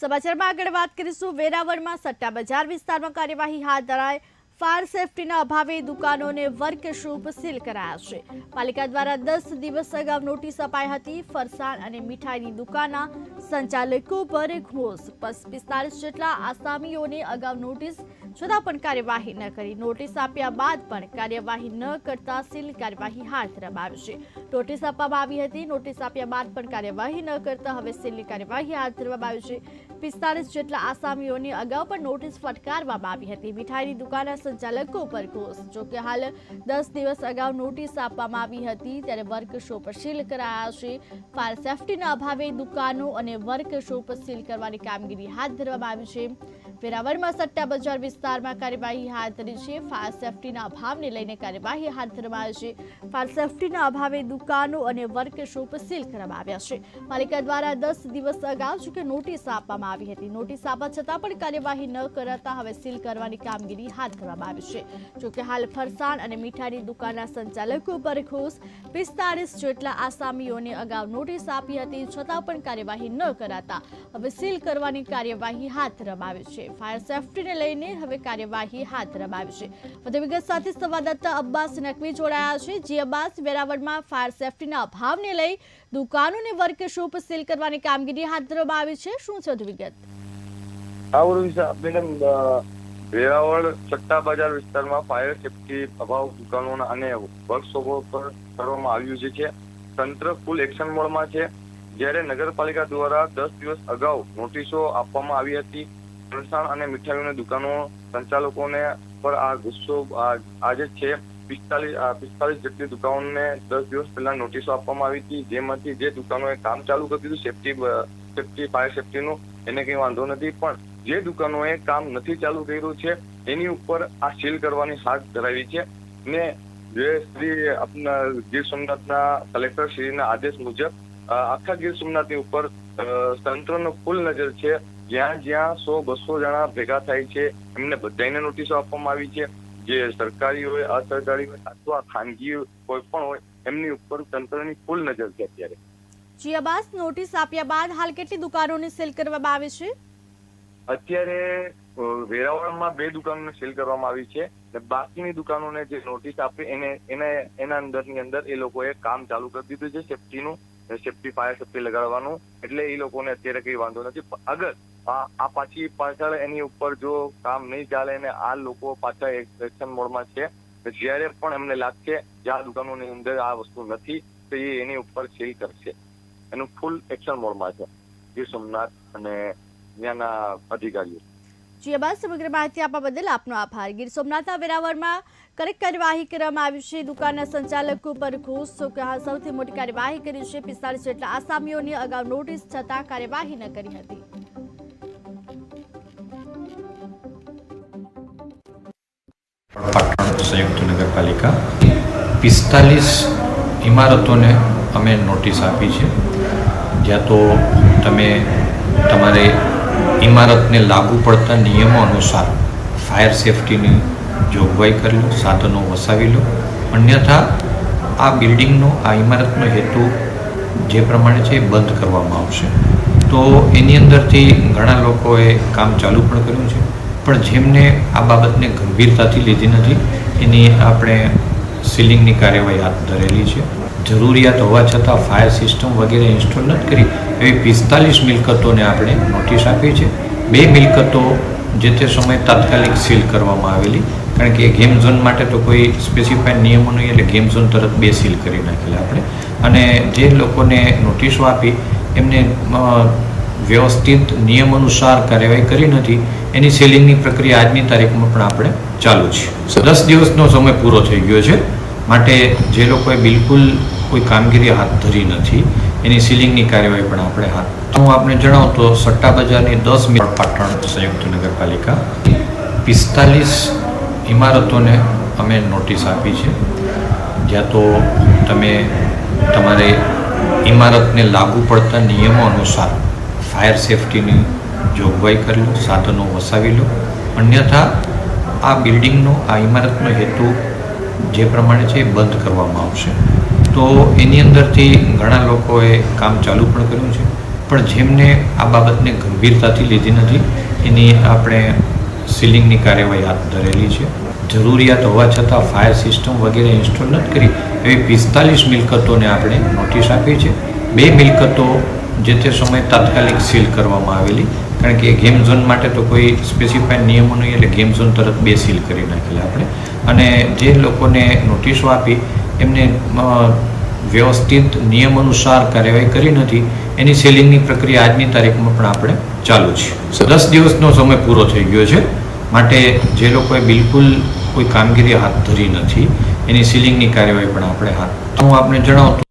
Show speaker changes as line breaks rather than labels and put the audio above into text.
સમાચારમાં આગળ વાત કરીશું। વેરાવળમાં સટ્ટા બજાર વિસ્તારમાં કાર્યવાહી હાથ ધરાઈ। ફાયર સેફટીના અભાવે દુકાનોને વર્કશોપ સીલ કરાયા છે। પાલિકા દ્વારા 10 દિવસ અગાઉ નોટિસ અપાઈ હતી। ફરસાણ અને મીઠાઈની દુકાનના સંચાલકો પર રોષ। 45 જેટલા આસામીઓને અગાઉ નોટિસ છતાં પણ કાર્યવાહી ન કરી। નોટિસ આપ્યા બાદ પણ કાર્યવાહી ન કરતા સીલ કાર્યવાહી હાથ ધરવામાં આવી છે। નોટિસ આપવામાં આવી હતી। નોટિસ આપ્યા બાદ પણ કાર્યવાહી ન કરતા હવે સીલની કાર્યવાહી હાથ ધરવામાં આવી છે। 45 જેટલા આસામીઓને અગાઉ પણ નોટિસ ફટકારવામાં આવી હતી। મીઠાઈની દુકાનના સંચાલકો પર રોષ। જોકે હાલ 10 દિવસ અગાઉ નોટિસ આપવામાં આવી હતી ત્યારે વર્કશોપ સીલ કરાયા છે। ફાયર સેફટીના અભાવે દુકાનો અને વર્કશોપ સીલ કરવાની કામગીરી હાથ ધરવામાં આવી છે। વેરાવળમાં સટ્ટા બજાર વિસ્તારમાં કાર્યવાહી હાથ ધરી છે। ફાયર સેફટીના અભાવને લઈને કાર્યવાહી હાથ ધરવામાં આવી છે। ફાયર સેફટીના અભાવે દુકાનો અને વર્કશોપ સીલ કરવામાં આવ્યા છે। પાલિકા દ્વારા 10 દિવસ અગાઉ જોકે નોટિસ આપવામાં આવી હતી। નોટિસ આપવા છતાં પણ કાર્યવાહી ન કરાતા હવે સીલ કરવાની કામગીરી હાથ ધરવામાં આવી છે। જોકે હાલ ફરસાણ અને મીઠાઈની દુકાનના સંચાલકો પર રોષ। 45 જેટલા આસામીઓને અગાઉ નોટિસ આપી હતી છતાં પણ કાર્યવાહી ન કરાતા હવે સીલ કરવાની કાર્યવાહી હાથ ધરવામાં આવી છે। ફાયર સેફટીને લઈને હવે કાર્યવાહી હાથ ધરવામાં આવી છે। વધુ વિગત સાથે સંવાદદાતા અબ્બાસ નકવી જોડાયા છે। જી અબ્બાસ, વેરાવળમાં ફાયર સેફટીના અભાવને લઈ દુકાનોને વર્કશોપ સીલ કરવાની કામગીરી હાથ ધરવામાં આવી છે। શું છે વધુ વિગત?
વેરાવળ સટ્ટા બજાર વિસ્તારમાં ફાયર સેફટી અભાવ દુકાનોના અને વર્કશોપો પર કરવામાં આવ્યું છે। તંત્ર ફૂલ એક્શન મોડમાં છે। જ્યારે નગરપાલિકા દ્વારા 10 દિવસ અગાઉ નોટિસો આપવામાં આવી હતી। ફરસાણ અને મીઠાઈઓની દુકાનો સંચાલકોને પર આ ગુસ્સો આજે છે। 45 જેટલી દુકાનોને 10 દિવસ પહેલા નોટિસો આપવામાં આવી હતી, જેમાંથી જે દુકાનોએ કામ ચાલુ કરી દીધું ફાયર સેફટીનું એને કંઈ વાંધો નથી, પણ જે દુકાનોએ કામ નથી ચાલુ કર્યું છે એની ઉપર આ સીલ કરવાની હાથ ધરાવી છે। ને જે શ્રી આપના ગીર સોમનાથના કલેક્ટર શ્રીના આદેશ મુજબ આખા ગીર સોમનાથની ઉપર તંત્રનો ફૂલ નજર છે। જ્યાં 100-200 જણા ભેગા થાય છે એમને બધાને નોટિસો આપવામાં આવી છે। જે સરકારી હોય, અસરકારી હોય અથવા ખાનગી કોઈ પણ હોય એમની ઉપર તંત્રની ફૂલ નજર છે અત્યારે।
જી અબ્બાસ, નોટિસ આપ્યા બાદ હાલ કેટલી દુકાનોને સીલ કરવામાં આવી છે?
અત્યારે વેરાવળમાં 2 દુકાનોને સીલ કરવામાં આવી છે। બાકીની દુકાનોને જે નોટિસ આપી એના અંદર એ લોકોએ કામ ચાલુ કરી દીધું છે સેફટીનું, ફાયર સેફટી લગાડવાનું, એટલે એ લોકોને અત્યારે કઈ વાંધો નથી। અગર આ પાછળ એની ઉપર જો કામ નહીં ચાલે અને આ લોકો પાછા એક્શન મોડમાં છે, જ્યારે પણ એમને લાગશે કે આ દુકાનોની અંદર આ વસ્તુ નથી તો એ એની ઉપર સીલ કરશે। એનું ફૂલ એક્શન મોડમાં છે ગીર સોમનાથ અને ત્યાંના અધિકારીઓ।
જી અબ્બાસ, સમગ્ર માહિતી આપવા બદલ આપનો આભાર। ગીર સોમનાથના વેરાવળમાં કડક કાર્યવાહી કરવામાં આવી છે। દુકાનના સંચાલકો પર રોષ। સૌથી મોટી કાર્યવાહી કરી છે। 45 જેટલા આસામીઓની અગાઉ નોટિસ છતાં કાર્યવાહી ન કરી હતી।
પાટણ સંયુક્ત નગરપાલિકા 45 ઇમારતોને અમે નોટિસ આપી છે, જ્યાં તો તમે તમારે ઇમારતને લાગુ પડતા નિયમો અનુસાર ફાયર સેફટીની જોગવાઈ કરી લો, સાધનો વસાવી લો, અન્યથા આ બિલ્ડિંગનો, આ ઇમારતનો હેતુ જે પ્રમાણે છે એ બંધ કરવામાં આવશે। તો એની અંદરથી ઘણા લોકોએ કામ ચાલુ પણ કર્યું છે, પણ જેમને આ બાબતને ગંભીરતાથી લીધી નથી એની આપણે સીલિંગની કાર્યવાહી હાથ ધરેલી છે। જરૂરિયાત હોવા છતાં ફાયર સિસ્ટમ વગેરે ઇન્સ્ટોલ નથી કરી એવી 45 મિલકતોને આપણે નોટિસ આપી છે। 2 મિલકતો જે તે સમયે તાત્કાલિક સીલ કરવામાં આવેલી, કારણ કે ગેમ ઝોન માટે તો કોઈ સ્પેસિફાઈડ નિયમો નહીં, એટલે ગેમ ઝોન તરત 2 સીલ કરી નાખેલા આપણે। અને જે લોકોને નોટિસો આપી એમને વ્યવસ્થિત નિયમ અનુસાર કાર્યવાહી કરી નથી, એની સીલિંગની પ્રક્રિયા આજની તારીખમાં પણ આપણે ચાલુ છે। 10 દિવસનો સમય પૂરો થઈ ગયો છે, માટે જે લોકોએ બિલકુલ કોઈ કામગીરી હાથ ધરી નથી એની સીલિંગની કાર્યવાહી પણ આપણે હું આપને જણાવું તો સટ્ટા બજારની 10 પાટણ સંયુક્ત નગરપાલિકા 45 ઇમારતોને અમે નોટિસ આપી છે, જ્યાં તો તમે તમારે ઇમારતને લાગુ પડતા નિયમો અનુસાર ફાયર સેફટીની જોગવાઈ કરી લો, સાધનો વસાવી લો, અન્યથા આ બિલ્ડિંગનો, આ ઇમારતનો હેતુ જે પ્રમાણે છે એ બંધ કરવામાં આવશે। તો એની અંદરથી ઘણા લોકોએ કામ ચાલુ પણ કર્યું છે, પણ જેમને આ બાબતને ગંભીરતાથી લીધી નથી એની આપણે સીલિંગની કાર્યવાહી હાથ ધરેલી છે. જરૂરિયાત હોવા છતાં ફાયર સિસ્ટમ વગેરે ઇન્સ્ટોલ નથી કરી એવી 45 મિલકતોને આપણે નોટિસ આપી છે. 2 મિલકતો જે તે સમયે તાત્કાલિક સીલ કરવામાં આવેલી, કારણ કે ગેમ ઝોન માટે તો કોઈ સ્પેસિફાઈડ નિયમો નહીં, એટલે ગેમ ઝોન તરત 2 સીલ કરી નાખેલા આપણે. અને જે લોકોને નોટિસો આપી એમને વ્યવસ્થિત નિયમ અનુસાર કાર્યવાહી કરી નથી, એની સીલિંગની પ્રક્રિયા આજની તારીખમાં પણ આપણે ચાલુ છે. 10 દિવસનો સમય પૂરો થઈ ગયો છે, માટે જે લોકોએ બિલકુલ કોઈ કામગીરી હાથ ધરી નથી એની સીલિંગની કાર્યવાહી પણ આપણે હું આપને જણાવતો